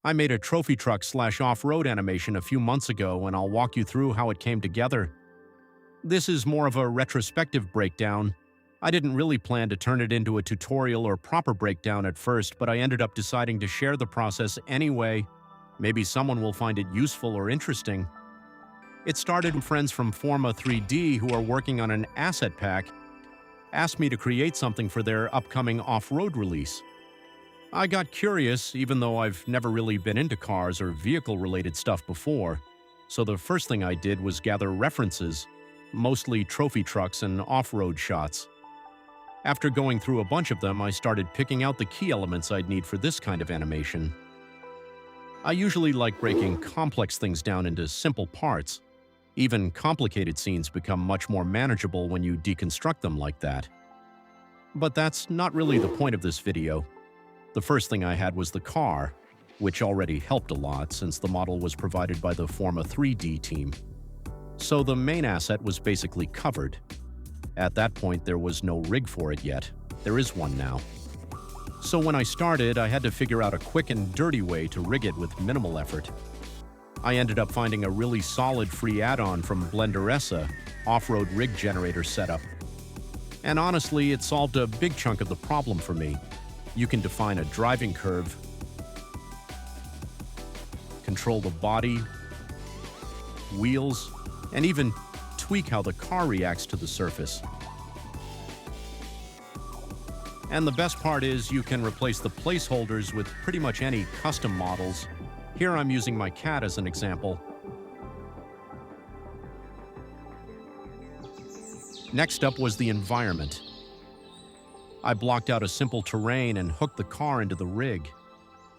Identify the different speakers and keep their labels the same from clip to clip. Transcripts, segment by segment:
Speaker 1: I made a trophy truck slash off-road animation a few months ago, and I'll walk you through how it came together. This is more of a retrospective breakdown. I didn't really plan to turn it into a tutorial or proper breakdown at first, but I ended up deciding to share the process anyway. Maybe someone will find it useful or interesting. It started when friends from Forma 3D who are working on an asset pack asked me to create something for their upcoming off-road release. I got curious, even though I've never really been into cars or vehicle-related stuff before, so the first thing I did was gather references, mostly trophy trucks and off-road shots. After going through a bunch of them, I started picking out the key elements I'd need for this kind of animation. I usually like breaking complex things down into simple parts. Even complicated scenes become much more manageable when you deconstruct them like that. But that's not really the point of this video. The first thing I had was the car, which already helped a lot since the model was provided by the Forma 3D team. So the main asset was basically covered. At that point, there was no rig for it yet. There is one now. So when I started, I had to figure out a quick and dirty way to rig it with minimal effort. I ended up finding a really solid free add-on from Blenderessa, off-road rig generator setup. And honestly, it solved a big chunk of the problem for me. You can define a driving curve, control the body, wheels, and even tweak how the car reacts to the surface. And the best part is you can replace the placeholders with pretty much any custom models. Here I'm using my cat as an example. Next up was the environment. I blocked out a simple terrain and hooked the car into the rig.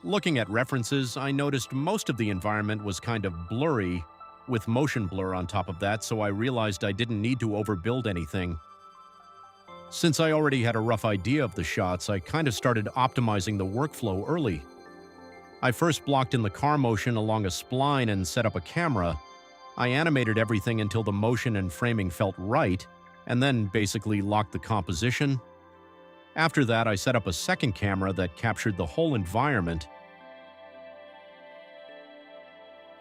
Speaker 1: Looking at references, I noticed most of the environment was kind of blurry, with motion blur on top of that, so I realized I didn't need to overbuild anything. Since I already had a rough idea of the shots, I kind of started optimizing the workflow early. I first blocked in the car motion along a spline and set up a camera. I animated everything until the motion and framing felt right, and then basically locked the composition. After that, I set up a second camera that captured the whole environment.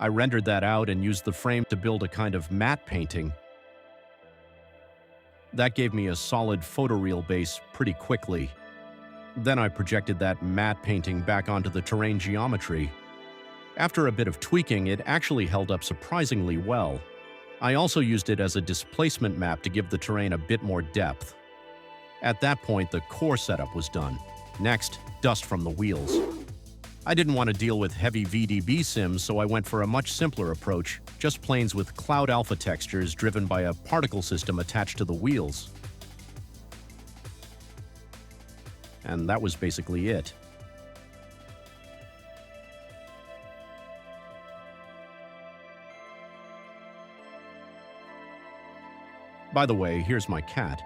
Speaker 1: I rendered that out and used the frame to build a kind of matte painting. That gave me a solid photoreal base pretty quickly. Then I projected that matte painting back onto the terrain geometry. After a bit of tweaking, it actually held up surprisingly well. I also used it as a displacement map to give the terrain a bit more depth. At that point, the core setup was done. Next, dust from the wheels. I didn't want to deal with heavy VDB sims, so I went for a much simpler approach, just planes with cloud alpha textures driven by a particle system attached to the wheels. And that was basically it. By the way, here's my cat.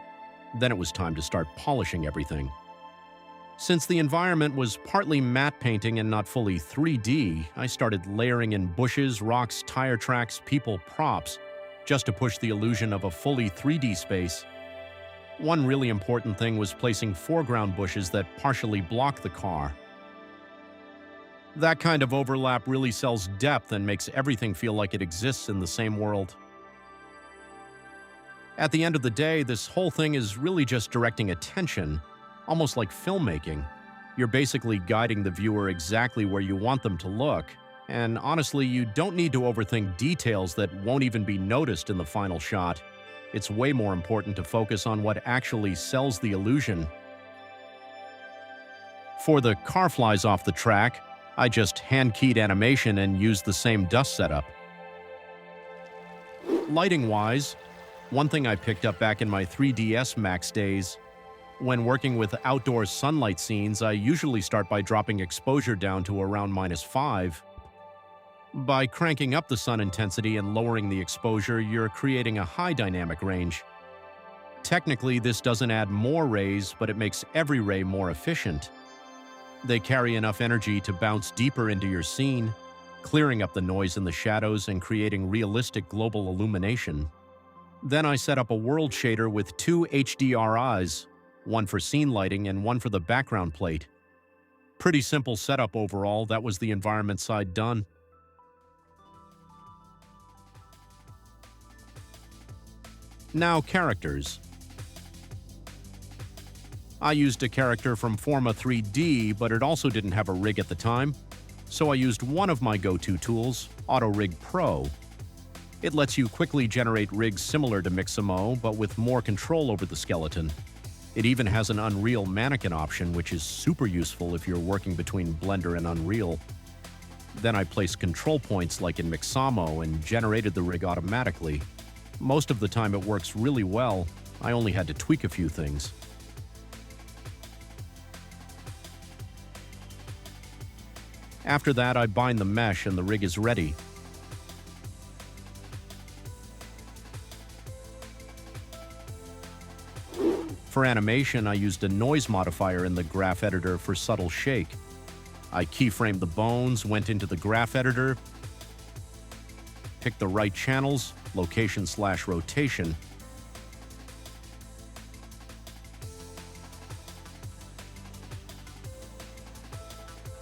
Speaker 1: Then it was time to start polishing everything. Since the environment was partly matte painting and not fully 3D, I started layering in bushes, rocks, tire tracks, people, props, just to push the illusion of a fully 3D space. One really important thing was placing foreground bushes that partially block the car. That kind of overlap really sells depth and makes everything feel like it exists in the same world. At the end of the day, this whole thing is really just directing attention, almost like filmmaking. You're basically guiding the viewer exactly where you want them to look, and honestly, you don't need to overthink details that won't even be noticed in the final shot. It's way more important to focus on what actually sells the illusion. For the car flies off the track, I just hand-keyed animation and used the same dust setup. Lighting-wise, one thing I picked up back in my 3DS Max days, when working with outdoor sunlight scenes, I usually start by dropping exposure down to around -5. By cranking up the sun intensity and lowering the exposure, you're creating a high dynamic range. Technically, this doesn't add more rays, but it makes every ray more efficient. They carry enough energy to bounce deeper into your scene, clearing up the noise in the shadows and creating realistic global illumination. Then I set up a world shader with 2 HDRIs, one for scene lighting and one for the background plate. Pretty simple setup overall. That was the environment side done. Now characters. I used a character from Forma 3D, but it also didn't have a rig at the time, so I used one of my go-to tools, AutoRig Pro. It lets you quickly generate rigs similar to Mixamo, but with more control over the skeleton. It even has an Unreal mannequin option, which is super useful if you're working between Blender and Unreal. Then I placed control points like in Mixamo and generated the rig automatically. Most of the time it works really well. I only had to tweak a few things. After that, I bind the mesh and the rig is ready. For animation, I used a noise modifier in the graph editor for subtle shake. I keyframed the bones, went into the graph editor, picked the right channels, location/rotation,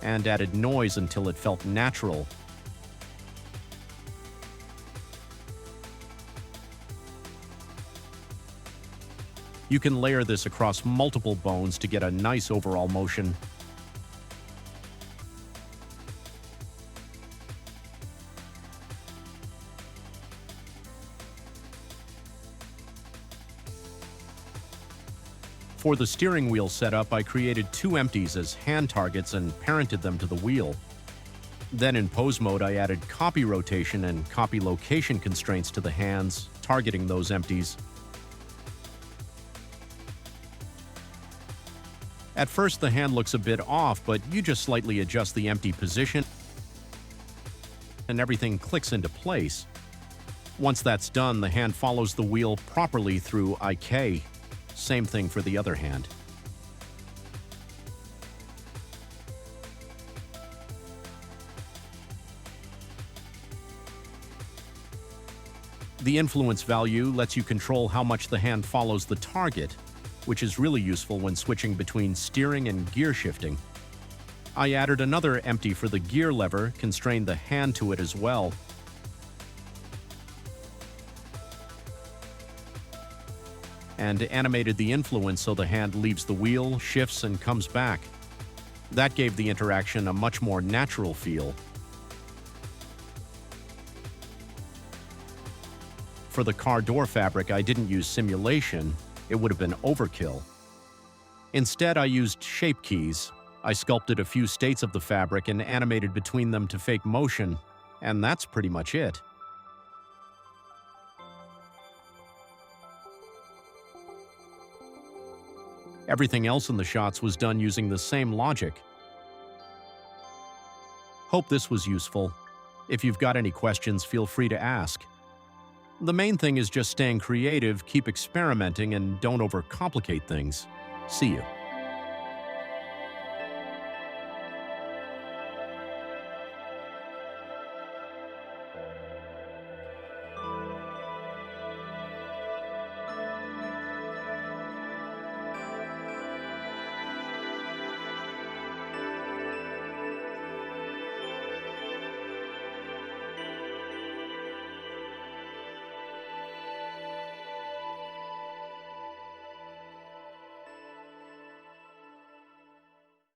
Speaker 1: and added noise until it felt natural. You can layer this across multiple bones to get a nice overall motion. For the steering wheel setup, I created two empties as hand targets and parented them to the wheel. Then in pose mode, I added copy rotation and copy location constraints to the hands, targeting those empties. At first, the hand looks a bit off, but you just slightly adjust the empty position and everything clicks into place. Once that's done, the hand follows the wheel properly through IK. Same thing for the other hand. The influence value lets you control how much the hand follows the target, which is really useful when switching between steering and gear shifting. I added another empty for the gear lever, constrained the hand to it as well. And animated the influence so the hand leaves the wheel, shifts, and comes back. That gave the interaction a much more natural feel. For the car door fabric, I didn't use simulation. It would have been overkill. Instead, I used shape keys. I sculpted a few states of the fabric and animated between them to fake motion, and that's pretty much it. Everything else in the shots was done using the same logic. Hope this was useful. If you've got any questions, feel free to ask. The main thing is just staying creative, keep experimenting, and don't overcomplicate things. See you.